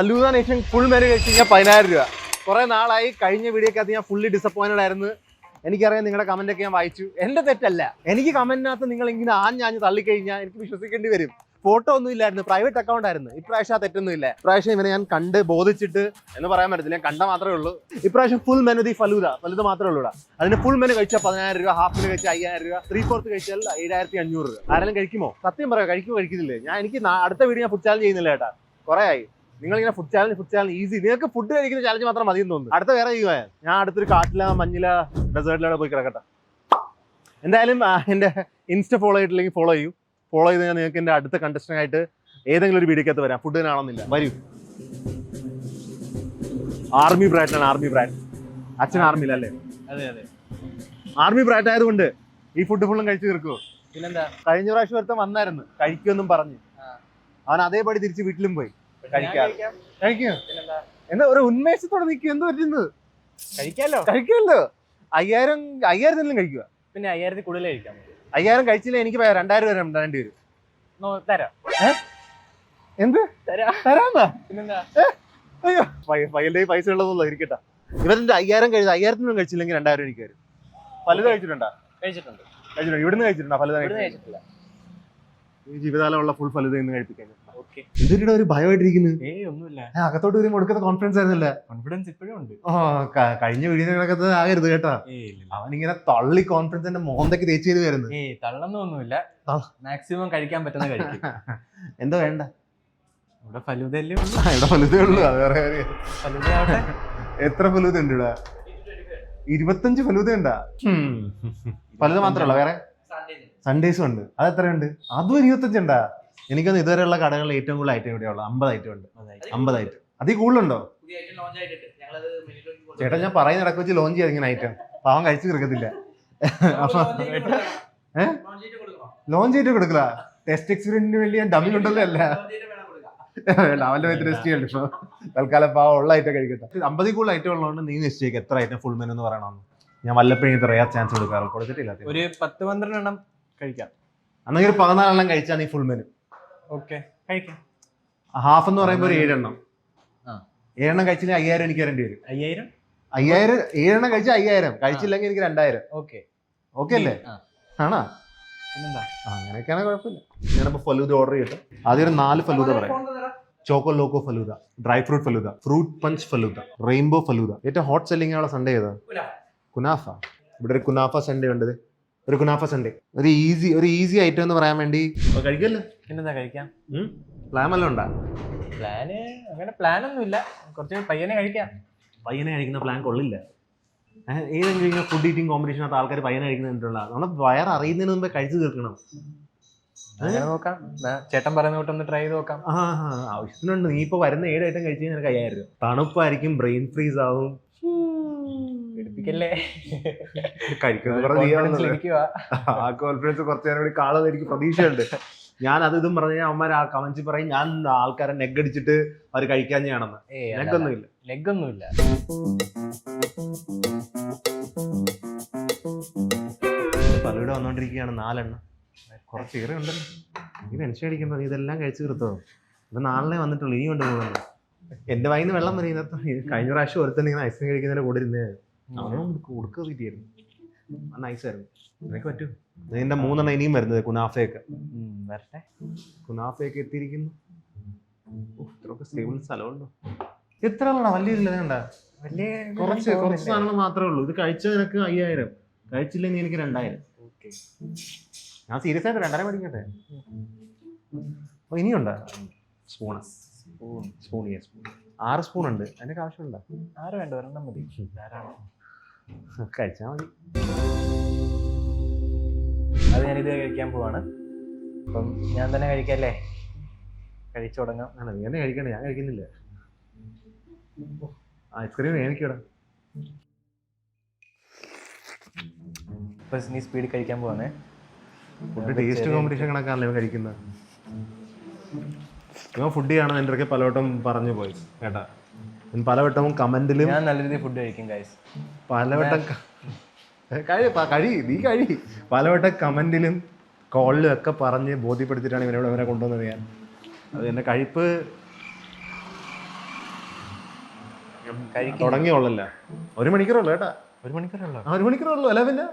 Falooda nation full menu കഴിച്ച് കഴിഞ്ഞാൽ 10,000 രൂപ. കുറെ നാളായി കഴിഞ്ഞ വീഡിയോക്കകത്ത് ഞാൻ ഫുള്ളി ഡിസപ്പോയിന്റഡ് ആയിരുന്നു. എനിക്കറിയാം നിങ്ങളുടെ കമന്റ് ഒക്കെ ഞാൻ വായിച്ചു. എന്റെ തെറ്റല്ല. എനിക്ക് കമന്റിനകത്ത് നിങ്ങൾ ഇങ്ങനെ ആഞ്ഞാഞ്ഞ് തള്ളിക്കഴിഞ്ഞാൽ എനിക്ക് വിശ്വസിക്കേണ്ടി വരും. ഫോട്ടോ ഒന്നും ഇല്ലായിരുന്നു, പ്രൈവറ്റ് അക്കൗണ്ട് ആയിരുന്നു. ഇപ്രാവശ്യം ആ തെറ്റൊന്നും ഇല്ല. ഇപ്രാവശ്യം ഇവനെ ഞാൻ കണ്ട് ബോധിച്ചിട്ട് എന്ന് പറയാൻ പറ്റത്തില്ല, കണ്ട മാത്രമേ ഉള്ളൂ. ഇപ്രാവശ്യം ഫുൾ മെനു ഫലൂദ മാത്രമേ ഉള്ളൂ. അതിന് ഫുൾ മെനു കഴിച്ചാൽ 10,000 രൂപ, ഹാഫ് മെനു കഴിച്ചാൽ 5,000 രൂപ, 3/4 കഴിച്ചാൽ 7,500 രൂപ. ആരെങ്കിലും കഴിക്കുമോ? സത്യം പറയാം, കഴിക്കുന്നില്ലേ? എനിക്ക് അടുത്ത വീഡിയോ ഞാൻ ഫുഡ് ചാലഞ്ച് ചെയ്യുന്നില്ല കേട്ടാ. കുറെ ആയി നിങ്ങളിങ്ങനെ ഫുഡ് ചാലഞ്ച് ഈസി. നിങ്ങൾക്ക് ഫുഡ് കഴിക്കുന്ന ചാലഞ്ച് മാത്രം മതി എന്ന് തോന്നുന്നു. അടുത്ത വേറെ ചെയ്യുക. ഞാൻ അടുത്തൊരു കാട്ടില മഞ്ഞില ഡെസേർട്ടിലൂടെ പോയി കിടക്കട്ടെ. എന്തായാലും എൻ്റെ ഇൻസ്റ്റ ഫോളോ ചെയ്തിട്ടില്ലെങ്കിൽ ഫോളോ ചെയ്ത് ഞാൻ നിങ്ങൾക്ക് എൻ്റെ അടുത്ത കണ്ടസ്റ്റന്റ് ആയിട്ട് ഏതെങ്കിലും ഒരു വീഡിയോക്കകത്ത് വരാം. ഫുഡ് കാണുന്നില്ല, വരൂ. ആർമി ബ്രാറ്റാണ്, ആർമി ബ്രാറ്റ്. അച്ഛൻ ആർമിയിലല്ലേ? അതെ അതെ. ആർമി ബ്രാറ്റ് ആയതുകൊണ്ട് ഈ ഫുഡ് ഫുള്ളും കഴിച്ചു തീർക്കുമോ? പിന്നെന്താ, കഴിഞ്ഞ പ്രാവശ്യം ഒരുത്തം വന്നായിരുന്നു കഴിക്കുമെന്നും പറഞ്ഞ്. അവൻ അതേപടി തിരിച്ച് വീട്ടിലും പോയി. കഴിക്കും. എന്താ ഒരു ഉന്മേഷത്തോടെ നിൽക്കും? എന്ത് പറ്റുന്നത്? കഴിക്കാമല്ലോ. 5,000 കഴിക്കുക. പിന്നെ 5,000 കൂടുതൽ കഴിക്കാം. 5,000 കഴിച്ചില്ല എനിക്ക് 2,000 വരെ തരേണ്ടി വരും. തരാം. എന്ത് തരാന്നാ? പിന്നെന്താ? അയ്യോ, പയ്യന്റെ പൈസ ഉള്ളതല്ലോ ഇരിക്കട്ടെ. ഇവരുടെ 5,000 5,000 കഴിച്ചില്ലെങ്കിൽ 2,000 എനിക്ക് വരും. ഫലൂദ കഴിച്ചിട്ടുണ്ടോ? കഴിച്ചിട്ടുണ്ട്. ഇവിടുന്ന് കഴിച്ചിട്ടുണ്ടോ ഫലൂദ? കഴിച്ചിട്ടില്ല. ഈ ജീവിതകാലമുള്ള ഫുൾ ഫലൂദ ഇന്ന് കഴിപ്പിക്കാൻ. ഇതിന്റെ ഒരു ഭയമായിട്ടിരിക്കുന്നു. ഒന്നുമില്ല, അകത്തോട്ട് വരുമ്പോൾ കൊടുക്കുന്ന കോൺഫിഡൻസ് ആയിരുന്നില്ല. കോൺഫിഡൻസ് ഇപ്പോഴും ഉണ്ട്. കഴിഞ്ഞ വീഡിയോക്കകത്ത് ആകരുത് കേട്ടാ. അവനിങ്ങനെ തള്ളി കോൺഫിഡൻസിന്റെ മോന്തയ്ക്ക് തേച്ച് ചെയ്ത് വരുന്നത്. തള്ളൊന്നുമില്ല, മാക്സിമം കഴിക്കാൻ പറ്റുന്ന കഴിക്കും. എന്താ വേണ്ട? ഇവിടെ ഫലൂദയല്ലേ ഉള്ളൂ. ഇവിടെ ഫലൂദേ ഉള്ളൂ. അത് വേറെ കാര്യം. ഫലൂദയാവട്ടെ. എത്ര ഫലൂദ ഉണ്ട് ഇവിടെ? 25 ഫലൂദ ഉണ്ടാ? ഫലൂദ മാത്രമല്ല, വേറെ സൺഡേസും ഉണ്ട്. അത് എത്രയുണ്ട്? അതും 25 ഉണ്ടാ? എനിക്കൊന്ന് ഇതുവരെയുള്ള കടകളിൽ ഏറ്റവും കൂടുതൽ ഐറ്റം ഇവിടെയുള്ള 50 ഐറ്റം ഉണ്ട്. 50 ഐറ്റം. അതിൽ കൂടുതലുണ്ടോ? ചേട്ടാ, ഞാൻ പറയുന്ന ഇടയ്ക്ക് വെച്ച് ലോഞ്ച് ചെയ്തിങ്ങനെ ഐറ്റം പാവം കഴിച്ചു തീർക്കത്തില്ല. അപ്പൊ ലോഞ്ച് ചെയ്തിട്ട് കൊടുക്കല. ടെസ്റ്റ് എക്സ്പീരിയൻസിന് വേണ്ടി ഞാൻ ഡമ്മിലുണ്ടല്ലോ. അല്ല അവന്റെ വെച്ച് ടെസ്റ്റ് ചെയ്യണ്ട. ഇപ്പൊ തൽക്കാലം പാവം ഉള്ള ഐറ്റം കഴിക്കട്ടെ. 50 കൂടുതൽ ഐറ്റം ഉള്ളതുകൊണ്ട് നീ നിശ്ചയിക്കും എത്ര ഐറ്റം ഫുൾ മെനു എന്ന് പറയണമെന്ന്. ഞാൻ വല്ലപ്പോഴും റെയർ ചാൻസ് കൊടുത്തിട്ടില്ല. ഒരു 10-12 എണ്ണം കഴിക്കാം. അന്നെങ്കിൽ 14 എണ്ണം കഴിച്ചാൽ നീ ഫുൾ മെനു. ഓക്കെ, കഴിക്കാം. ഹാഫ് എന്ന് പറയുമ്പോൾ 7 എണ്ണം. 7 എണ്ണം കഴിച്ചില്ലെങ്കിൽ 5,000 എനിക്ക് തരേണ്ടി വരും. 5,000 7 എണ്ണം കഴിച്ചാൽ 5,000. കഴിച്ചില്ലെങ്കിൽ എനിക്ക് 2,000. ഓക്കെ അല്ലേ? ആണോ? പിന്നെന്താ, അങ്ങനെയൊക്കെയാണ്, കുഴപ്പമില്ല. ഞാനിപ്പോ ഫലൂദ ഓർഡർ ചെയ്തിട്ട് ആദ്യം ഒരു 4 ഫലൂദ പറയാം. Choco loco falooda, dry fruit falooda, fruit punch falooda, rainbow falooda. ഏറ്റവും ഹോട്ട് സെല്ലിംഗ് ആയുള്ള സൺഡേ ഏതാ? കുനാഫ. ഇവിടെ ഒരു കുനാഫ സൺഡേ ഉണ്ട്. ഒരു കുനാഫ സൺഡേ ഒരു ഈസി ഐറ്റം എന്ന് പറയാൻ വേണ്ടി കഴിക്കല്ലോ. പിന്നെന്താ, കഴിക്കാം. പ്ലാൻ വല്ലതും ഉണ്ടാ? അങ്ങനെ പ്ലാനൊന്നും ഇല്ല. കുറച്ച് പയ്യനെ കഴിക്കാം. പയ്യനെ കഴിക്കുന്ന പ്ലാൻ കൊള്ളില്ല. ഏതെങ്കിലും ഫുഡ് ഈറ്റിംഗ് കോമ്പറ്റീഷനകത്ത് ആൾക്കാർ പയ്യനെ കഴിക്കുന്നുണ്ടുള്ള നമ്മുടെ വയർ അറിയുന്നതിന് മുമ്പേ കഴിച്ചു തീർക്കണം. നോക്കാം, ചേട്ടൻ പറയുന്ന കൂട്ടൊന്ന് ട്രൈ ചെയ്ത് നോക്കാം. ആവശ്യത്തിനുണ്ട്. നീ ഇപ്പൊ വരുന്ന 7 ഐറ്റം കഴിച്ചു കഴിഞ്ഞാൽ 5,000 രൂപ. തണുപ്പായിരിക്കും, ബ്രെയിൻ ഫ്രീസ് ആവും. ആ കോൺഫിഡൻസ് കുറച്ചു നേരം കൂടി കാണുമെന്ന് എനിക്ക് പ്രതീക്ഷയുണ്ട്. ഞാൻ ഇതും പറഞ്ഞ അമ്മ കമന്റ്സ് പറയും ഞാൻ ആൾക്കാരെ നെഗ് അടിച്ചിട്ട് അവർ കഴിക്കാൻ ചെയ്യണമെന്ന്. നെഗൊന്നുമില്ല. ഫലൂദ വന്നോണ്ടിരിക്കുകയാണ്. 4 എണ്ണം. കുറച്ച് ഏറെ ഉണ്ടല്ലോ. നീ ടെൻഷൻ അടിക്കണ്ടോ? നീ ഇതെല്ലാം കഴിച്ചു തീർത്തോ? ഇത് 4 വന്നിട്ടുള്ളൂ. ഇനി കൊണ്ട് പോകുന്നു. എന്റെ വായിന്ന് വെള്ളം വരും ഇതിനകത്ത്. കഴിഞ്ഞ പ്രാവശ്യം ഒരുത്തന്നെ ഇങ്ങനെ ഐസ്ക്രീം കഴിക്കുന്നതിനെ കൂടെ ഇരുന്നേ കൊടുക്കുക തീറ്റിയായിരുന്നു. നൈസായിരുന്നു. നിനക്ക് പറ്റൂ. ഇതിന്റെ 3 എണ്ണം ഇനിയും വരുന്നത്. കുനാഫയൊക്കെ വരട്ടെ. കുനാഫയൊക്കെ എത്തിയിരിക്കുന്നു. ഇത്രയൊക്കെ സ്റ്റേബിൾ സ്ഥലമുണ്ടോ? എത്ര ആളാണ്? വലിയ കണ്ടാ? കുറച്ച് സാധനങ്ങൾ മാത്രമേ ഉള്ളൂ. ഇത് കഴിച്ചാൽ നിനക്ക് 5,000, കഴിച്ചില്ലെങ്കിൽ എനിക്ക് 2,000. ഞാൻ സീരിയസ് ആയിട്ട് 2,500 മേടിക്കട്ടെ. അപ്പൊ ഇനിയുണ്ടോ? സ്പൂൺ 6 സ്പൂൺ ഉണ്ട്. അതിനൊക്കെ ആവശ്യമുണ്ടോ? 6 വേണ്ട, 1 മതി. കഴിച്ചാൽ മതി. അത് ഞാനിത് കഴിക്കാൻ പോവാണ്. അപ്പം ഞാൻ തന്നെ കഴിക്കല്ലേ? കഴിച്ചു തുടങ്ങാം. നീ തന്നെ കഴിക്കണേ, ഞാൻ കഴിക്കുന്നില്ല. ഐസ്ക്രീം എനിക്കിടാ. ഇപ്പൊ നീ സ്പീഡിൽ കഴിക്കാൻ പോവാണേ. ഫുഡ് ടേസ്റ്റ് കോമ്പറ്റീഷൻ കണക്കാണല്ലോ കഴിക്കുന്നത്. ഇവൻ ഫുഡ് ചെയ്യണം എൻ്റെ അടുക്കെ പലവട്ടം പറഞ്ഞു പോയി കേട്ടാ. പലവട്ടവും കമന്റിലും ഞാൻ നല്ല രീതിയിൽ ഫുഡ് കഴിക്കും ഗൈസ്. പലവട്ടം പലവട്ടം കമന്റിലും കോളിലും ഒക്കെ പറഞ്ഞ് ബോധ്യപ്പെടുത്തിയിട്ടാണ് ഇവരെ കൊണ്ടുവന്നത്. ഞാൻ അത് എൻ്റെ കഴിപ്പ് കഴിക്കും. തുടങ്ങിയുള്ളല്ല 1 മണിക്കൂറുള്ളൂ കേട്ടാ. 1 മണിക്കൂറുള്ളൂ. 1 മണിക്കൂറുള്ളൂ അല്ല പിന്നെ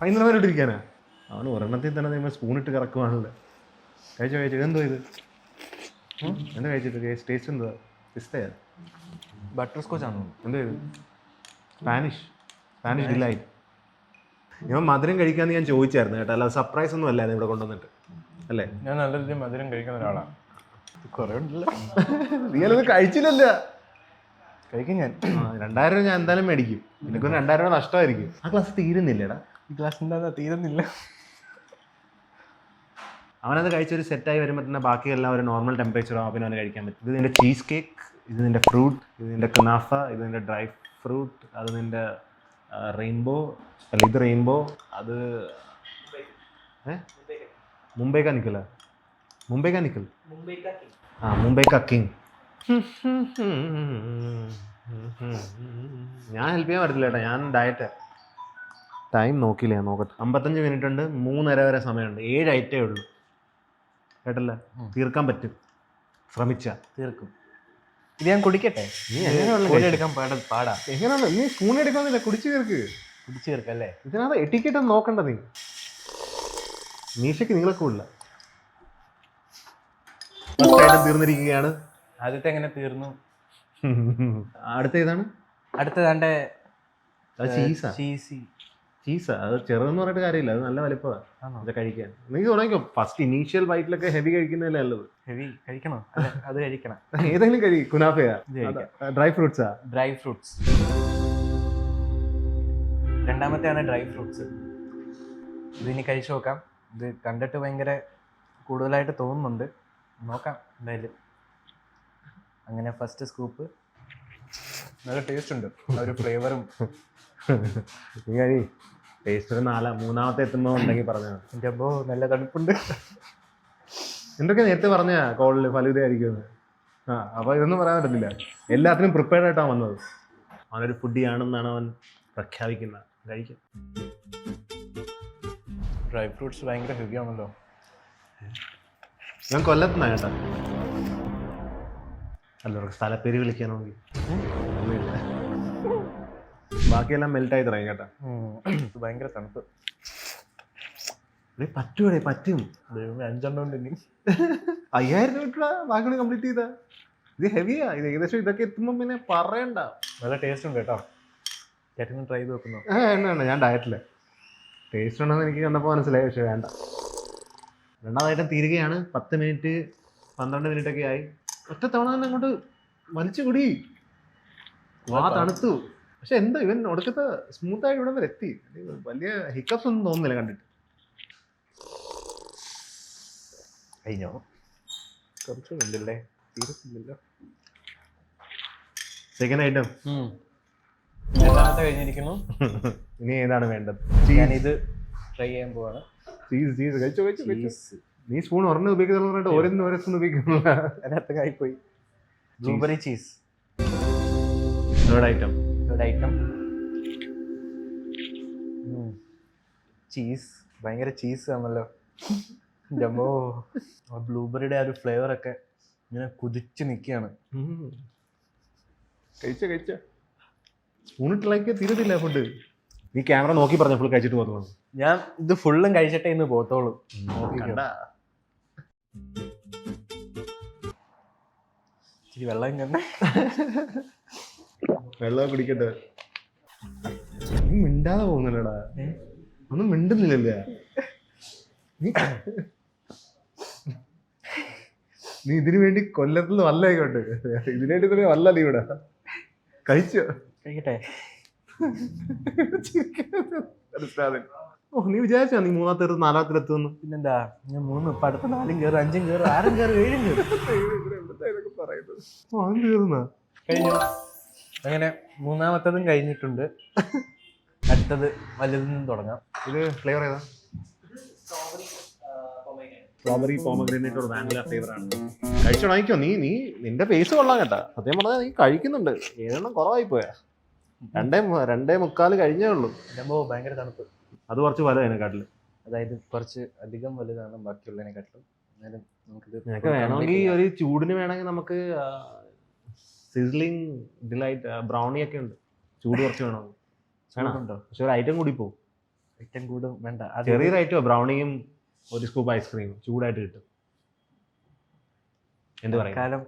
വൈകുന്നേരം വരെ ഇട്ടിരിക്കാനാ. അവന് ഒരെണ്ണത്തിൽ തന്നെ നമ്മൾ സ്പൂണിട്ട് കറക്കുവാണല്ലോ. കഴിച്ചോ ഇതെന്തോ ഇത് എന്താ കഴിച്ചിട്ട് ടേസ്റ്റ് എന്താ? പിസ്തയാ? ബട്ടർ സ്കോച്ച് ആണോ? എന്താ ഇത്? Spanish delight. ഞാൻ മധുരം കഴിക്കാമെന്ന് ഞാൻ ചോദിച്ചായിരുന്നു കേട്ടോ, അല്ല സർപ്രൈസ് ഒന്നും അല്ലായിരുന്നു ഇവിടെ കൊണ്ടുവന്നിട്ട് അല്ലേ? ഞാൻ നല്ല രീതിയിൽ മധുരം കഴിക്കുന്ന ഒരാളാണ്. കുറേ ഉണ്ടല്ലോ. നീയല്ലത് കഴിച്ചില്ലല്ല. കഴിക്കും ഞാൻ. 2000 രൂപ ഞാൻ എന്തായാലും മേടിക്കും. എനിക്കൊരു 2000 രൂപ നഷ്ടമായിരിക്കും. ആ ക്ലാസ് തീരുന്നില്ലേടാ? ഈ ഗ്ലാസ് എന്താ തീരുന്നില്ല. അവനത് കഴിച്ചൊരു സെറ്റായി വരുമ്പോൾ തന്നെ ബാക്കിയെല്ലാം ഒരു നോർമൽ ടെമ്പറേച്ചറോ പിന്നെ അവന് കഴിക്കാൻ പറ്റും. ഇത് നിൻ്റെ ചീസ് കേക്ക്, ഇത് നിൻ്റെ ഫ്രൂട്ട്, ഇത് നിൻ്റെ കുനാഫ, ഇത് നിൻ്റെ ഡ്രൈ ഫ്രൂട്ട്, അത് നിൻ്റെ റെയിൻബോ അല്ല ഇത് റെയിൻബോ, അത് മുംബൈ കാ നിക്കൽ. ആ മുംബൈ കാ കിങ്. ഞാൻ ഹെൽപ്പ് ചെയ്യാൻ പറ്റില്ല കേട്ടോ, ഞാൻ ഡയറ്റ്. ടൈം നോക്കിയില്ല, ഞാൻ നോക്കട്ടെ. 55 മിനിറ്റ് ഉണ്ട്, 3:30 വരെ സമയമുണ്ട്. 7 ഐറ്റേ ഉള്ളൂ കേട്ടല്ല. തീർക്കാൻ പറ്റും, ശ്രമിച്ചാ തീർക്കും. ഇത് ഞാൻ കുടിക്കട്ടെ? നീ എങ്ങനെ എടുക്കാൻ പാടാ. എങ്ങനെയാണ് നീ സ്പൂൺ എടുക്കാന്നില്ല, കുടിച്ചു തീർക്കല്ലേ? ഇതിനകത്ത് എറ്റിക്കറ്റ് നോക്കണ്ട. നീ മീശയ്ക്ക് നിങ്ങളൊക്കെ ഉള്ള ഫസ്റ്റ് ഐറ്റം തീർന്നിരിക്കുകയാണ്. ആദ്യത്തെ എങ്ങനെ തീർന്നു? അടുത്ത ഏതാണ്? അടുത്തതാണ്ട് ചീസാ. അത് ചെറുതെന്ന് പറഞ്ഞിട്ട് കാര്യമില്ല, അത് നല്ല വലിപ്പമാണ് അത് കഴിക്കാൻ. നീ തുടങ്ങിക്കോ. ഫസ്റ്റ് ഇനീഷ്യൽ ബൈറ്റിലൊക്കെ ഹെവി കഴിക്കുന്നതല്ലേ നല്ലത്. ഹെവി കഴിക്കണോ? അത് കഴിക്കണം. ഏതെങ്കിലും കുനാഫയാ? ഡ്രൈ ഫ്രൂട്ട്സാ? Dry fruits. രണ്ടാമത്തെയാണ് ഡ്രൈ ഫ്രൂട്ട്സ്. ഇതിനി കഴിച്ചു നോക്കാം. ഇത് കണ്ടിട്ട് ഭയങ്കര കൂടുതലായിട്ട് തോന്നുന്നുണ്ട്, നോക്കാം എന്തായാലും. അങ്ങനെ ഫസ്റ്റ് സ്കൂപ്പ്. നല്ല ടേസ്റ്റ് ഉണ്ട്, ഒരു ഫ്ലേവറും. നീ കഴി. ടേസ്റ്റ് ഒരു മൂന്നാമത്തെ എത്തുമ്പോൾ ഉണ്ടെങ്കിൽ പറഞ്ഞാൽ. എൻ്റെ അപ്പോ നല്ല തണുപ്പുണ്ട്. എന്തൊക്കെ നേരത്തെ പറഞ്ഞ കോളിൽ ഫലൂദ ആയിരിക്കുമെന്ന്. അപ്പോൾ ഇതൊന്നും പറയാൻ പറ്റത്തില്ല. എല്ലാത്തിനും പ്രിപ്പയർഡ് ആയിട്ടാണ് വന്നത്. അവനൊരു ഫുഡി ആണെന്നാണ് അവൻ പ്രഖ്യാപിക്കുന്നത്. കഴിക്കും. ഡ്രൈ ഫ്രൂട്ട്സ് ഭയങ്കര ഹെവി ആണല്ലോ. ഞാൻ കൊല്ലത്തുനിന്നാ കേട്ടോ. അല്ല സ്ഥലപ്പേര് വിളിക്കാനോങ്കിൽ ബാക്കിയെല്ലാം മെൽറ്റായി തുടങ്ങി കേട്ടോ. ഭയങ്കര തണുപ്പ്. പറ്റും. 5 ഉണ്ട്. ഇനി 5000 രൂപ ബാക്കി കംപ്ലീറ്റ് ചെയ്താ. ഇത് ഹെവിയാ. ഇത് ഏകദേശം ഇതൊക്കെ എത്തുമ്പോൾ പിന്നെ പറയണ്ട. നല്ല ടേസ്റ്റ് ഉണ്ട് കേട്ടോ. ചേട്ടനും ട്രൈ ചെയ്ത് നോക്കുന്നു? എന്നാണ്, ഞാൻ ഡയറ്റില്ല. ടേസ്റ്റ് ഉണ്ടെന്ന് എനിക്ക് കണ്ടപ്പോൾ മനസ്സിലായി, പക്ഷെ വേണ്ട. രണ്ടാമതായിട്ടും തീരുകയാണ്. 10 മിനിറ്റ് 12 മിനിറ്റ് ഒക്കെ ആയി. ഒറ്റ തവണ തന്നെ അങ്ങോട്ട് വലിച്ചു കുടി. തണുത്തു. പക്ഷെ എന്താ ഇവൻ ഒടുക്കത്തെ സ്മൂത്തായിട്ട് ഇവിടെ വരെ എത്തി. വലിയ ഹിക്കപ്സ് ഒന്നും തോന്നുന്നില്ല കണ്ടിട്ട്. കഴിഞ്ഞോ? കുറച്ചുണ്ടല്ലേ, തീർത്തില്ലല്ലോ. സെക്കൻഡ് ഐറ്റം രണ്ടാമത്തെ കഴിഞ്ഞിരിക്കുന്നു. ഇനി ഏതാണ് വേണ്ടത്? ഞാനിത് ട്രൈ ചെയ്യാൻ പോവാണ്. ചീസ് കഴിച്ചു. നീ സ്പൂൺ ഒരെണ്ണം ഉപയോഗിക്കുന്ന പറഞ്ഞിട്ട് ഓരോ സ്പൂൺ ഉപയോഗിക്കുന്നു. അതിനകത്ത് കായിപ്പോയി. Blueberry cheese. Third item. Cheese ഭയങ്കര ചീസ് ആണല്ലോ. ജമ്മോ, ആ ബ്ലൂബെറിയുടെ ആ ഒരു ഫ്ലേവർ ഒക്കെ ഇങ്ങനെ കുതിച്ച് നിൽക്കുകയാണ്. കഴിച്ച സ്പൂണിട്ടിലേക്ക് തീരത്തില്ല ഫുഡ്. നീ ക്യാമറ നോക്കി പറഞ്ഞ ഫുൾ കഴിച്ചിട്ട് പോകുന്നു. ഞാൻ ഇത് ഫുള്ളും കഴിച്ചിട്ടേ ഇന്ന് പോത്തോളൂ. ഇച്ചിരി വെള്ളം കണ്ടേ. വെള്ളം കുടിക്കട്ടെ. നീ മിണ്ടാതെ പോകുന്നല്ലോടാ. ഒന്നും മിണ്ടുന്നില്ലല്ലേ നീ ഇതിനു വേണ്ടി കൊല്ലത്തിൽ വല്ല ആയിക്കോട്ടെ. ഇതിനായിട്ട് തന്നെ വല്ല നീ ഇവിടെ കഴിച്ചോ? കഴിക്കട്ടെ. നീ വിചാരിച്ചാ നീ മൂന്നാമത്തെ 4ാമത്തെ എത്തുന്നു? പിന്നെന്താ, ഞാൻ 3 ഇപ്പൊ അടുത്ത 4 കയറും, 5 കയറും, 6 കയറും, 7 കയറും. കഴിഞ്ഞു. അങ്ങനെ മൂന്നാമത്തതും കഴിഞ്ഞിട്ടുണ്ട്. അടുത്തത് വലുതും തുടങ്ങാം. ഇത് ഫ്ലേവർ ഏതാ? സ്ട്രോബെറി പോമഗ്രാനേറ്റ് ഒരു വാനില ഫ്ലേവറാണ്. കഴിച്ചു വാങ്ങിക്കോ. നിന്റെ ഫേസ് കൊള്ളാം കേട്ടാ. സത്യം പറഞ്ഞാൽ നീ കഴിക്കുന്നുണ്ട്. 7 കുറവായി പോയാ. 2:45 കഴിഞ്ഞേ ഉള്ളൂ. ഭയങ്കര തണുപ്പ്. അത് കുറച്ച് വലുതാണ് അതിനെക്കാട്ടില്. അതായത് കുറച്ച് അധികം വലുതാണ് ബാക്കിയുള്ളതിനെക്കാട്ടിലും. എന്നാലും നമുക്കിത് നിനക്ക് വേണമെങ്കിൽ ഒരു ചൂടിന് വേണമെങ്കിൽ നമുക്ക് സിസ്ലിംഗ് ഡിലൈറ്റ് ബ്രൗണി ഒക്കെ ഉണ്ട്. ചൂട് കുറച്ച് വേണം. ഉണ്ടോ? പക്ഷെ ഒരു ഐറ്റം കൂടി പോകും. ഐറ്റം കൂടും വേണ്ട. ചെറിയൊരു ഐറ്റമോ ബ്രൗണിയും ഒരു സ്കൂപ്പ് ഐസ്ക്രീമും ചൂടായിട്ട് കിട്ടും. എന്ത് പറയാം, കാലം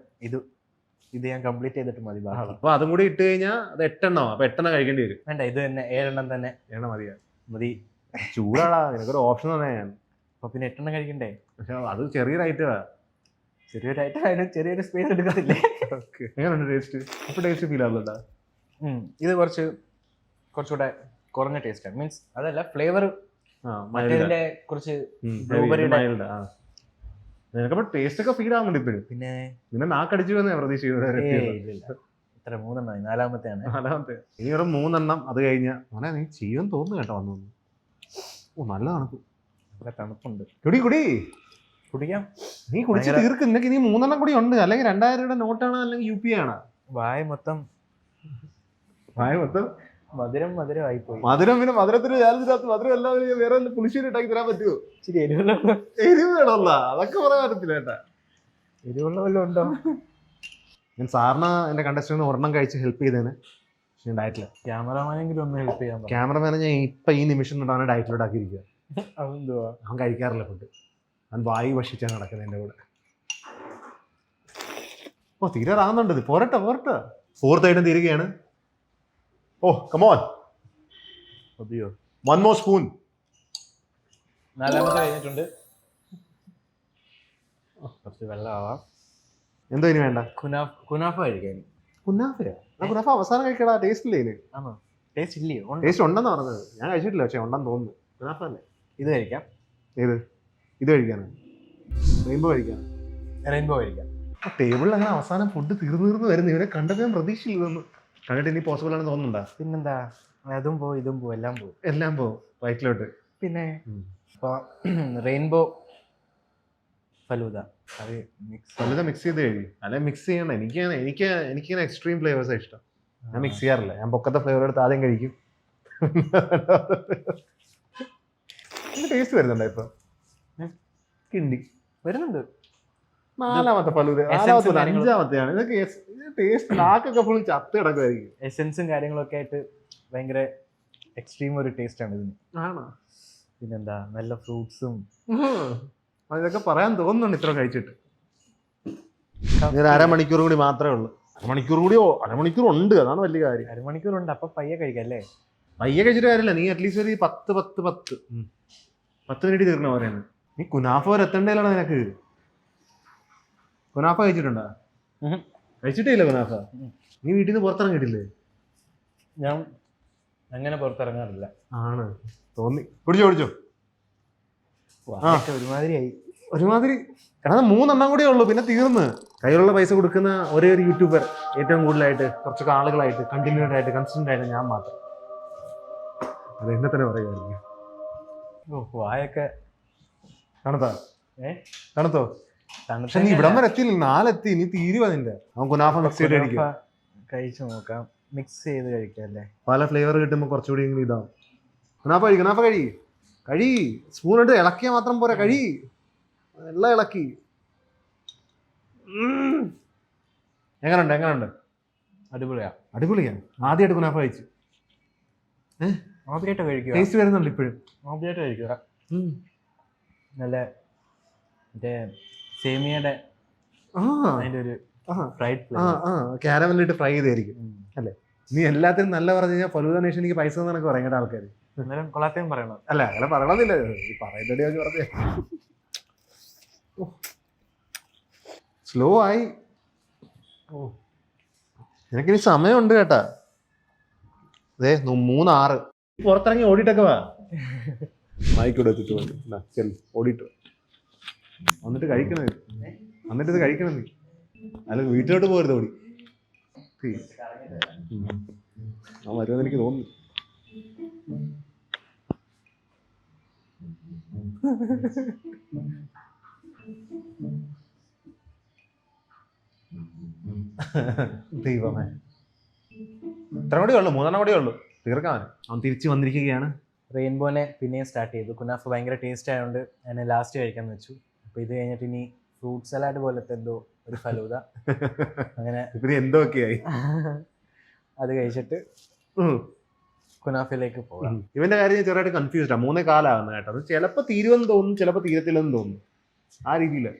ഇത് ഞാൻ കംപ്ലീറ്റ് ചെയ്തിട്ട് മതി. അപ്പൊ അതും കൂടി ഇട്ട് കഴിഞ്ഞാൽ അത് 8 എണ്ണോ. അപ്പൊ 8 എണ്ണം കഴിക്കേണ്ടി വരും. വേണ്ട, ഇത് തന്നെ 7 എണ്ണം തന്നെ എണ്ണ മതിയാ. മതി. ചൂടാടാ, നിനക്കൊരു ഓപ്ഷൻ തന്നെ ഞാൻ. അപ്പൊ പിന്നെ 8 എണ്ണം കഴിക്കണ്ടേ? പക്ഷെ അത് ചെറിയൊരു ഐറ്റമാ. ചെറിയൊരു ഐറ്റം ആയാലും ചെറിയൊരു സ്പേസ് എടുക്കത്തില്ലേ? എങ്ങനെയുണ്ട് ടേസ്റ്റ്? അപ്പൊ ടേസ്റ്റ് ഫീൽ ആവുന്നുണ്ടാ? ഇത് കുറച്ചുകൂടെ കുറഞ്ഞ ടേസ്റ്റാണ്. മീൻസ് അതല്ല, ഫ്ലേവർ മറ്റേതിന്റെ കുറച്ച് ബ്ലൂബെറിയുടെ നിനക്കപ്പോ ടേസ്റ്റ് ഒക്കെ ഫീൽ ആവുന്നുണ്ട് ഇപ്പോഴും. പിന്നെ നാക്കടിച്ചു എന്ന് ഞാൻ പ്രതീക്ഷിക്കുന്നത്. ഇത്ര 3 എണ്ണം, 4-മത്തെയാണ്. ഇനി ഒരു 3 എണ്ണം അത് കഴിഞ്ഞാൽ മോനെ നീ ചെയ്യുമെന്ന് തോന്നുന്നു കേട്ടോ. വന്നു നല്ല തണുപ്പ്. നല്ല തണുപ്പുണ്ട്. കുടിക്കാം. നീ കുടിച്ച് തീർക്ക്. നിനക്ക് ഇനി 3 എണ്ണം കൂടി ഉണ്ട്. അല്ലെങ്കിൽ 2000 രൂപയുടെ നോട്ടാണ്, അല്ലെങ്കിൽ UP ആണ്. വായ മൊത്തം മധുരമായി പോയി. മധുരം പിന്നെ മധുരത്തിന് ചാർജിനകത്ത് മധുരം എല്ലാവരും വേറെ പുളിശ്ശേരി ഉണ്ടാക്കി തരാൻ പറ്റുമോ? ഇച്ചിരി എരിവുള്ള എരിവ് വേണമല്ല, അതൊക്കെ പറയാൻ പറ്റത്തില്ല കേട്ടാ. എരിവുള്ള വല്ലതും ഉണ്ടോ? ഞാൻ സാറിന് എന്റെ കണ്ടസ്റ്റന്റ് ഒരെണ്ണം കഴിച്ച് ഹെൽപ്പ് ചെയ്തേനെ. പക്ഷെ ഞാൻ ഡയറ്റില്ല. ക്യാമറമാനെങ്കിലും ഒന്ന് ഹെൽപ്പ് ചെയ്യാൻ. ക്യാമറമാനെ ഞാൻ ഇപ്പൊ ഈ നിമിഷം അവനെ ഡയറ്റിലോട്ടാക്കിയിരിക്കുക. അതെന്തുവാ? അവൻ കഴിക്കാറില്ല ഫുഡ്. അവൻ വായു ഭക്ഷിച്ചാണ് നടക്കുന്നത് എന്റെ കൂടെ. തീരാറാകുന്നുണ്ട്. ഇത് പോരട്ടെ. 4th ഐറ്റം തീരുകയാണ്. കമോൺ. അതെയോ? 1 more spoon. 4-മത്തെ കഴിഞ്ഞിട്ടുണ്ട്. കുറച്ച് വെള്ളമാവാം. എന്തോ ഇനി വേണ്ട? കുനാഫ കഴിക്കാൻ. കുനാഫയാ? കുനാഫ അവസാനം കഴിക്കടാ. ടേസ്റ്റ് ഇല്ലേ ഇതിന്? ആണോ? ടേസ്റ്റ് ഇല്ലയോ? ടേസ്റ്റ് ഉണ്ടെന്ന് പറഞ്ഞത്. ഞാൻ കഴിച്ചിട്ടില്ല, പക്ഷെ ഉണ്ടെന്ന് തോന്നുന്നു. കുനാഫ അല്ലേ? ഇത് കഴിക്കാം. ഇത് കഴിക്കാനാ? റെയിൻബോ കഴിക്കാം. ടേബിളിൽ അങ്ങനെ അവസാനം ഫുഡ് തീർന്നു വരുന്നു. ഇവനെ കണ്ടപ്പോൾ ഞാൻ പ്രതീക്ഷയില്ലെന്ന്. കണ്ടിട്ട് ഇനി പോസിബിൾ ആണെന്ന് തോന്നുന്നുണ്ടോ? പിന്നെന്താ, അതും പോവും ഇതും പോവും, എല്ലാം പോവും വയറ്റിലോട്ട്. പിന്നെ റെയിൻബോ ഫലൂദ അത് മിക്സ് ചെയ്ത് കഴിയും. അല്ലെ മിക്സ് ചെയ്യണ്ട. എനിക്കിങ്ങനെ എക്സ്ട്രീം ഫ്ലേവേഴ്സാണ് ഇഷ്ടം. ഞാൻ മിക്സ് ചെയ്യാറില്ല. ഞാൻ പൊക്കത്തെ ഫ്ലേവർ എടുത്ത് ആദ്യം കഴിക്കും. ടേസ്റ്റ് വരുന്നുണ്ടോ ഇപ്പൊ? കിണ്ടി വരുന്നുണ്ട്. 4-മത്തെ ഫലൂദ, 5-മത്തെയാണ്. ഇതൊക്കെ ടേസ്റ്റ് നാക്കൊക്കെ ഫുൾ ചത്ത് കിടക്കുമായിരിക്കും. എസെൻസും കാര്യങ്ങളൊക്കെ ആയിട്ട് ഭയങ്കര എക്സ്ട്രീം ഒരു ടേസ്റ്റ് ആണ് ഇതിന്. ആണോ? പിന്നെന്താ, നല്ല ഫ്രൂട്ട്സും. ഇതൊക്കെ പറയാൻ തോന്നുന്നുണ്ട് ഇത്ര കഴിച്ചിട്ട്. ഒരു അരമണിക്കൂർ കൂടി മാത്രമേ ഉള്ളൂ. അരമണിക്കൂർ ഉണ്ട്. അതാണ് വലിയ കാര്യം. അരമണിക്കൂറുണ്ട്. അപ്പൊ പയ്യെ കഴിക്കാം അല്ലേ? പയ്യെ കഴിച്ചിട്ട് കാര്യമില്ല. നീ അറ്റ്ലീസ്റ്റ് ഒരു 10 മിനിറ്റ് തീർക്കണ പോലെയാണ്. നീ കുനാഫ വരെ എത്തേണ്ടതാണ് നിനക്ക്. കുനാഫ കഴിച്ചിട്ടുണ്ടോ? കഴിച്ചിട്ടില്ല കുനാഫ. നീ വീട്ടിൽ നിന്ന് പുറത്തിറങ്ങിയിട്ടില്ലേ? ഞാൻ അങ്ങനെ പുറത്തിറങ്ങാറില്ല. ആണ് തോന്നി. കുടിച്ചോ. ഒരുമാതിരി എടാ, 3 എണ്ണം കൂടെ ഉള്ളൂ, പിന്നെ തീർന്ന്. കയ്യിലുള്ള പൈസ കൊടുക്കുന്ന ഒരേ ഒരു യൂട്യൂബർ ഏറ്റവും കൂടുതലായിട്ട് കുറച്ച് ആളുകളായിട്ട് കൺസിസ്റ്റന്റ് ആയിട്ട് ഞാൻ മാത്രം. അത് എന്നെ തന്നെ പറയുമായിരിക്കും. വായൊക്കെ തണുത്തോ? പക്ഷെ നീ ഇവിടം വരെ എത്തിയില്ല. 4 എത്തി. നീ തീരുവാ നിന്റെ. അവൻ കുനാഫ മിക്സ് ചെയ്ത് കഴിച്ചു നോക്കാം. മിക്സ് ചെയ്ത് കഴിക്കാം അല്ലേ? പല ഫ്ലേവർ കിട്ടുമ്പോൾ കുറച്ചുകൂടി ഇങ്ങനെ ഇതാവും. കുനാഫ കഴി. സ്പൂൺ ഇട്ട് ഇളക്കിയാൽ മാത്രം പോരാ. എല്ലാം ഇളക്കി. എങ്ങനുണ്ട്? അടിപൊളിയാ. ആദ്യമായിട്ട് കുനാഫ കഴിച്ചു. ആദ്യമായിട്ട് കഴിക്കുക. ടേസ്റ്റ് വരുന്നുണ്ട് ഇപ്പോഴും. ആദ്യമായിട്ട് കഴിക്കുക. നല്ല മറ്റേ സേമിയയുടെ അതിന്റെ ഒരു കാരമലിട്ട് ഫ്രൈ ചെയ്തായിരിക്കും അല്ലേ? നീ എല്ലാത്തിനും നല്ല പറഞ്ഞു കഴിഞ്ഞാൽ ഫലൂദ നേഷൻ എനിക്ക് പൈസ എന്നൊക്കെ പറയേണ്ട ആൾക്കാർ. കൊള്ളാത്തേം പറയണം. അല്ല, അങ്ങനെ പറയണമെന്നില്ല. പറയുന്നടി പറഞ്ഞേ. സ്ലോ ആയി. നിനക്കിനി സമയമുണ്ട് കേട്ടാ. 3:06. പുറത്തിറങ്ങി ഓടിയിട്ടൊക്കെ വാ. മൈക്കൂടെ വെച്ചിട്ട് ഓടിയിട്ട് വന്നിട്ട് കഴിക്കണം. ഇത് കഴിക്കണം നീ. അല്ല, വീട്ടിലോട്ട് പോകരുത് ഓടി. വരുമെന്ന് എനിക്ക് തോന്നുന്നു. ദൈവമേ, ഇത്ര കൂടെ ഉള്ളു. 3 എണ്ണം കൂടെ ഉള്ളു തീർക്കാൻ. അവൻ തിരിച്ചു വന്നിരിക്കുകയാണ്. റെയിൻബോനെ പിന്നെയും സ്റ്റാർട്ട് ചെയ്തു. കുനാഫ ഭയങ്കര ടേസ്റ്റ് ആയതുകൊണ്ട് ഞാൻ ലാസ്റ്റ് കഴിക്കാമെന്ന് വെച്ചു. അപ്പോൾ ഇത് കഴിഞ്ഞിട്ട് ഇനി ഫ്രൂട്ട് സലാഡ് പോലത്തെ എന്തോ ഒരു ഫലൂദ. അങ്ങനെ ഇപ്പൊ എന്തൊക്കെയായി അത് കഴിച്ചിട്ട് കുനാഫയിലേക്ക് പോകാം. ഇവന്റെ കാര്യം ഞാൻ ചെറുതായിട്ട് കൺഫ്യൂസ്ഡാ. 3:15 ആകുന്നത് കേട്ടോ. അത് ചിലപ്പോ തീരുമെന്ന് തോന്നുന്നു, ചിലപ്പോ തീരത്തില്ലെന്ന് തോന്നുന്നു. ആ രീതിയില്.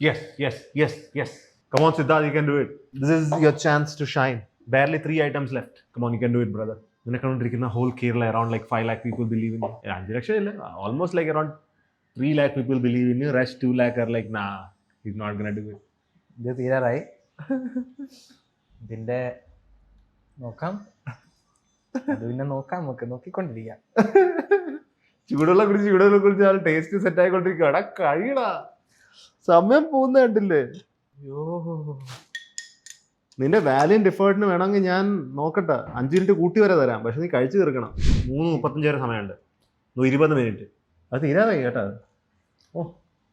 Yes. Come on, Siddharth, you can do it. This is your chance to shine. Barely 3 items left. Come on, you can do it, brother. നിനക്കൊണ്ടിരിക്കുന്ന whole Kerala, around like 5 lakh people believe in you. 5 ലക്ഷം ഇല്ല, almost like around 3 lakh people believe in you. Rest 2 lakh are like, nah, he's not gonna do it. ഇത് തീരാറായി. ഇതിന്റെ നോക്കാം, അത് പിന്നെ നോക്കാം, നമുക്ക് നോക്കിക്കൊണ്ടിരിക്കാം. ചൂടുള്ള കുറിച്ച് ആ ടേസ്റ്റ് സെറ്റ് ആയിക്കൊണ്ടിരിക്കുക. എടാ കഴിയടാ, സമയം പോകുന്ന കണ്ടില്ലേ? അയ്യോ, നിന്റെ വാല്യന്റ് എഫേർട്ടിന് വേണമെങ്കിൽ ഞാൻ നോക്കട്ടെ, 5 മിനിറ്റ് കൂട്ടി വരെ തരാം. പക്ഷെ നീ കഴിച്ചു തീർക്കണം. 3:35 വരെ സമയമുണ്ട്. 20 മിനിറ്റ്. അത് തീരാറായി കേട്ടോ.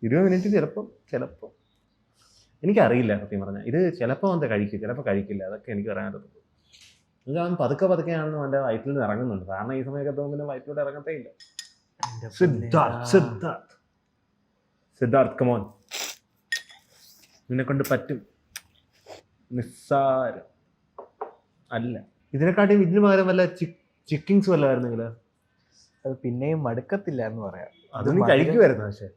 20 മിനിറ്റ് ചിലപ്പോൾ എനിക്കറിയില്ല സത്യം പറഞ്ഞാൽ. ഇത് ചിലപ്പോൾ അവൻ കഴിക്കും, ചിലപ്പോൾ കഴിക്കില്ല. അതൊക്കെ എനിക്ക് പറയാനുള്ളത്. എന്നുവെച്ചാൽ അവൻ പതുക്കെയാണെന്ന് അവൻ്റെ വയറ്റിൽ നിന്ന് ഇറങ്ങുന്നുണ്ട്. കാരണം ഈ സമയമൊക്കെ പിന്നെ വയറ്റിലൂടെ ഇറങ്ങത്തേ ഇല്ല. സിദ്ധാർത്ഥ് കമോൺ, നിന്നെ കൊണ്ട് പറ്റും. നിസ്സാരം അല്ല. ഇതിനെക്കാട്ടിയും ഇതിന് പകരം വല്ല ചിക്കിങ്സ് വല്ലതായിരുന്നെങ്കിൽ അത് പിന്നെയും മടുക്കത്തില്ല എന്ന് പറയാം. അത് നീ കഴിക്കുമായിരുന്നു. പക്ഷേ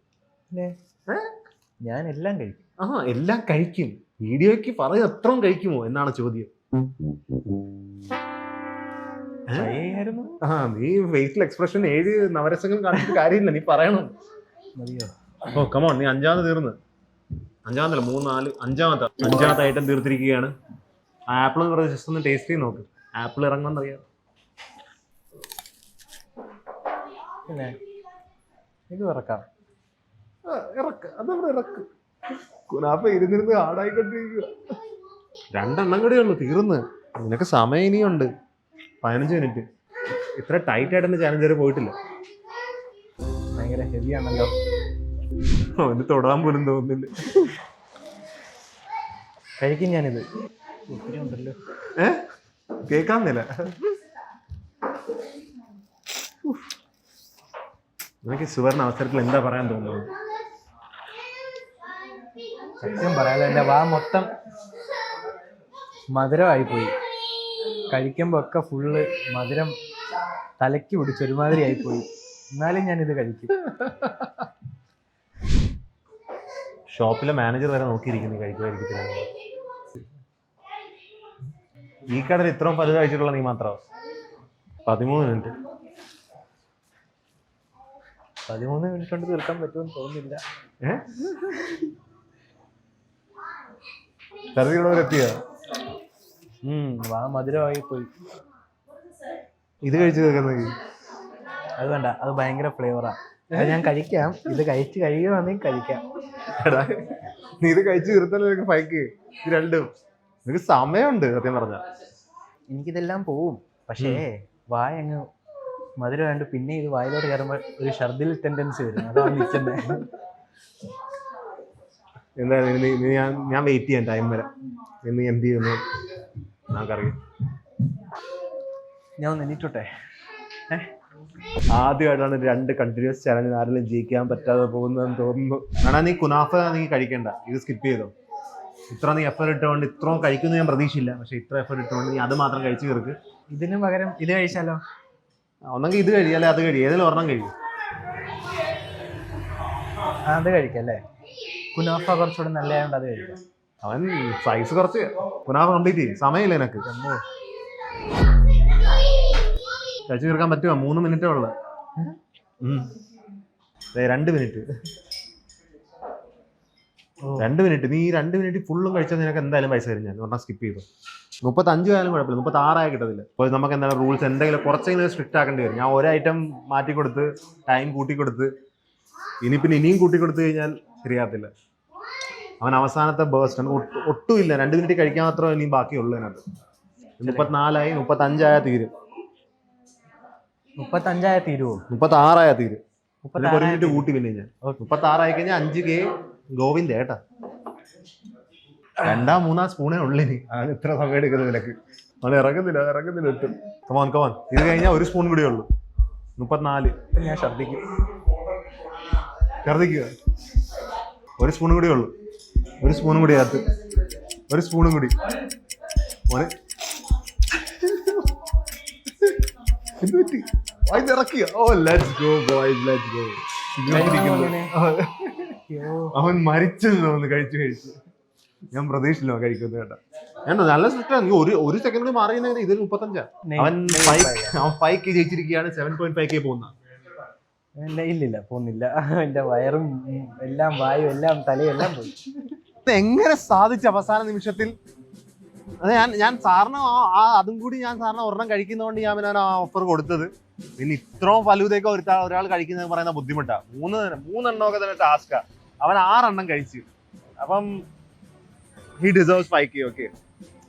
ഞാൻ എല്ലാം കഴിക്കും. എല്ലാം കഴിക്കും. വീഡിയോയ്ക്ക് പറയും അത്രയും കഴിക്കുമോ എന്നാണ് ചോദ്യം. നീ ഫേസിൽ എക്സ്പ്രഷൻ 7 നവരസങ്ങൾ കാണിച്ചിട്ട് കാര്യമില്ല, നീ പറയണം. ഓ കമോൺ, നീ 5ാമത് തീർന്ന്. 5ാമതല്ല, 3, 4, 5ാമത്തെ ഐറ്റം തീർത്തിരിക്കുകയാണ്. ആപ്പിൾ എന്ന് പറഞ്ഞ ജസ്റ്റ് ഒന്ന് ടേസ്റ്റ് ചെയ്ത് നോക്ക്. ആപ്പിൾ ഇറങ്ങുമെന്നറിയാം. പിന്നെ ഇത് ഇറക്കാം. അതവിടെ ഇറക്ക്. കുനാഫ ഇരുന്നിരുന്ന് ഹാർഡായിക്കൊണ്ടിരിക്കുക. 2 എണ്ണം കൂടെ ഉള്ളു, തീർന്ന്. നിനക്ക് സമയം ഇനിയുണ്ട് 15 മിനിറ്റ്. ഇത്ര ടൈറ്റ് ആയിട്ട് ചാലഞ്ച് വരെ പോയിട്ടില്ല. ഭയങ്കര ഹെവി ആണല്ലോ. അവന് തൊടാൻ പോലും തോന്നുന്നില്ല. കഴിക്കും ഞാനിത്. ഒത്തിരി ഉണ്ടല്ലോ. കേൾക്കാന്നില്ല. നിനക്ക് സുവർണ അവസരത്തിൽ എന്താ പറയാൻ തോന്നുന്നത്? സത്യം പറയാലോ, എൻ്റെ വാ മൊത്തം മധുരമായിപ്പോയി. കഴിക്കുമ്പോൾ ഒക്കെ ഫുള്ള് മധുരം തലയ്ക്ക് പിടിച്ച് ഒരുമാതിരി ആയിപ്പോയി. എന്നാലും ഞാനിത് കഴിക്കും. ഷോപ്പിലെ മാനേജർ വരെ നോക്കിയിരിക്കുന്നു കഴിക്കുമായിരിക്കത്തില്ല. ഈ കടയിൽ ഇത്രയും പല കഴിച്ചിട്ടുള്ള നീ മാത്രം. 13 മിനിറ്റ്. 13 മിനിറ്റ് കൊണ്ട് തീർക്കാൻ പറ്റുമെന്ന് തോന്നുന്നില്ല. എത്തിയ വാ മധുരമായി പോയി. ഇത് കഴിച്ചു തീർക്കുന്നത് അത് വേണ്ട, അത് ഭയങ്കര ഫ്ലേവറാ. അത് ഞാൻ കഴിക്കാം. ഇത് കഴിച്ച് കഴിയുവാണെങ്കിൽ കഴിക്കാം. എടാ, നീ ഇത് കഴിച്ചു തീർത്താലും നിനക്ക് ഫൈക്ക്. ഇത് രണ്ടും നിനക്ക് സമയമുണ്ട്. സത്യം പറഞ്ഞ എനിക്കിതെല്ലാം പോവും. പക്ഷേ വായ അങ്ങ് മധുരം വേണ്ട. പിന്നെ ഇത് വായിലോട്ട് കയറുമ്പോൾ ഒരു ഷർദിൽ ടെൻഡൻസി വരും. അതാണ് നിൽക്കുന്നത്. എന്തായാലും ഞാൻ വെയിറ്റ് ചെയ്യാൻ ടൈം വരെ. നീ എന്ത് ചെയ്യുന്നു നമുക്കറിയാം. ഞാൻ ഒന്ന് എണീറ്റോട്ടെ. ആദ്യമായിട്ടാണ് 2 കണ്ടിന്യൂസ് ചാലഞ്ച് ആരെങ്കിലും ജയിക്കാൻ പറ്റാതെ പോകുന്നതെന്ന് തോന്നുന്നു. വേണാ നീ കുനാഫ നീ കഴിക്കണ്ട, ഇത് സ്കിപ്പ് ചെയ്തോ. ഇത്ര നീ എഫർട്ട് ഇട്ടുകൊണ്ട് ഇത്രയും കഴിക്കുന്നു ഞാൻ പ്രതീക്ഷയില്ല. പക്ഷെ ഇത്ര എഫർട്ട് ഇട്ടുകൊണ്ട് നീ അത് മാത്രം കഴിച്ചു തീർക്ക്. ഇതിന് പകരം ഇത് കഴിച്ചാലോ? ഒന്നെങ്കിൽ ഇത് കഴിയും, അല്ലെ അത് കഴിയും. ഏതെങ്കിലും ഒരെണ്ണം കഴിയും. അത് കഴിക്കല്ലേ? കുനാഫ കുറച്ചുകൂടെ നല്ലതായതുകൊണ്ട് അത് കഴിക്കാം. അവൻ സൈസ് കുറച്ച് കുനാഫ കംപ്ലീറ്റ് ചെയ്യും. സമയമില്ല എനിക്ക്. കഴിച്ചു തീർക്കാൻ പറ്റുമോ? 3 മിനിറ്റേ ഉള്ളു. 2 മിനിറ്റ്. 2 മിനിറ്റ്. നീ 2 മിനിറ്റ് ഫുള്ളും കഴിച്ചാൽ നിനക്ക് എന്തായാലും പൈസ തരും. ഞാൻ പറഞ്ഞാൽ സ്കിപ്പ് ചെയ്തു. 35 ആയാലും കുഴപ്പമില്ല, 36 കിട്ടത്തില്ല. അപ്പോൾ നമുക്ക് എന്താണ് റൂൾസ് എന്തെങ്കിലും കുറച്ചെങ്കിലും സ്ട്രിക്റ്റ് ആക്കേണ്ടി വരും. ഞാൻ ഒരു ഐറ്റം മാറ്റി കൊടുത്ത് ടൈം കൂട്ടിക്കൊടുത്ത് ഇനിയും കൂട്ടിക്കൊടുത്തു കഴിഞ്ഞാൽ ശരിയാകത്തില്ല. അവൻ അവസാനത്തെ ബേസ്റ്റ് ഒട്ടുമില്ല. 2 മിനിറ്റ് കഴിക്കാൻ മാത്രമേ ഇനി ബാക്കിയുള്ളൂ അതിനകത്ത്. 34 ആയി, 35 ആയാൽ തീരും. 35 ആയാൽ തീരുമോ? 36 ആയാൽ തീരും. 1 മിനിറ്റ് കൂട്ടി പിന്നെ ഞാൻ 36 ആയി കഴിഞ്ഞാൽ 5K ഗോവിന്ദ കേട്ടാ. 2-3 സ്പൂണേ ഉള്ളിനി. അത് ഇത്ര സമയം എടുക്കുന്നത് നിനക്ക്. അത് ഇറങ്ങുന്നില്ല ഒട്ടും. കമോൺ. ഇത് കഴിഞ്ഞാൽ 1 സ്പൂൺ കൂടിയേ ഉള്ളൂ. 34. ഞാൻ ശ്രദ്ധിക്കും. ഛർദിക്കുക. ഒരു സ്പൂണും കൂടി ഉള്ളു. ഒരു സ്പൂണും കൂടി അകത്ത്. ഒരു സ്പൂണും കൂടി. മോനെ എന്ത് പറ്റി? ഇറക്കിയ. Oh let's go boys, let's go. അവൻ മരിച്ചെന്ന് തോന്നുന്നു കഴിച്ച്. ഞാൻ പ്രതീക്ഷിച്ചില്ല കഴിക്കുന്നത് കേട്ടാ. ഞാൻ നല്ല സ്ട്രിക്റ്റാണ്. നീ ഒരു സെക്കൻഡ് കൂടി മാറിയെങ്കിൽ ഇതിൽ 35. അവൻ 5K ജയിച്ചിരിക്കുകയാണ്. 7.5K പോകുന്ന. ഇല്ലില്ല പോകുന്നില്ല. എന്റെ വയറും എല്ലാം വായും എല്ലാം തലയും എല്ലാം പോയി. എങ്ങനെ സാധിച്ച അവസാന നിമിഷത്തിൽ? അത് ഞാൻ സാറിന് അതും കൂടി ഞാൻ സാറിന് ഒരെണ്ണം കഴിക്കുന്നതുകൊണ്ട് ഞാൻ പിന്നെ ആ ഓഫർ കൊടുത്തത്. പിന്നെ ഇത്രയും ഫലൂതൊക്കെ ഒരാൾ കഴിക്കുന്നത് പറയുന്ന ബുദ്ധിമുട്ടാണ്. മൂന്നെണ്ണമൊക്കെ തന്നെ ടാസ്കാ. അവൻ 6 എണ്ണം കഴിച്ചു. അപ്പം he deserves 5K. ഓക്കെ,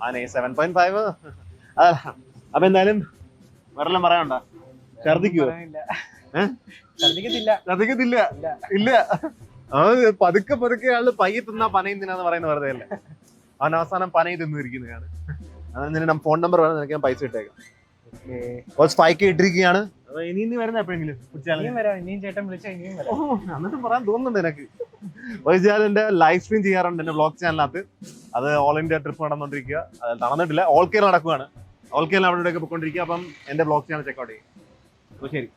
അവനെ 7.5. അപ്പൊ എന്തായാലും വേറെല്ലാം പറയാനുണ്ടോ? ഛർദിക്കുവോ? ഛർദിക്കത്തില്ല. ഇല്ല. അവൻ പതുക്കെ ആള് പയ്യെ തിന്നാ പനയും തിന്നാന്ന് പറയുന്ന വെറുതെ അല്ല. അവൻ അവസാനം പനയും തിന്നിരിക്കുന്നതാണ്. അതിന് നമ്മ ഫോൺ നമ്പർ വേണം, നിനക്ക് ഞാൻ പൈസ ഇട്ടേക്കാം. 5K ഇട്ടിരിക്കുകയാണ്. ഇനി വരുന്ന എപ്പോഴെങ്കിലും എന്നിട്ടും പറയാൻ തോന്നുന്നുണ്ട് എനിക്ക്. വൈജാലിന്റെ ലൈവ് സ്ട്രീം ചെയ്യാറുണ്ട് എന്റെ വ്ളോഗ് ചാനലിനകത്ത്. അത് ഓൾ ഇന്ത്യ ട്രിപ്പ് നടന്നുകൊണ്ടിരിക്കുക. അത് നടന്നിട്ടില്ല, ഓൾ കേരള നടക്കുകയാണ്. ഓൾ കേരള അവിടെ പോയിക്കൊണ്ടിരിക്കുക. അപ്പം എന്റെ വ്ളോഗ് ചാനൽ ചെക്കൗട്ട് ചെയ്യും. അപ്പൊ ശരി.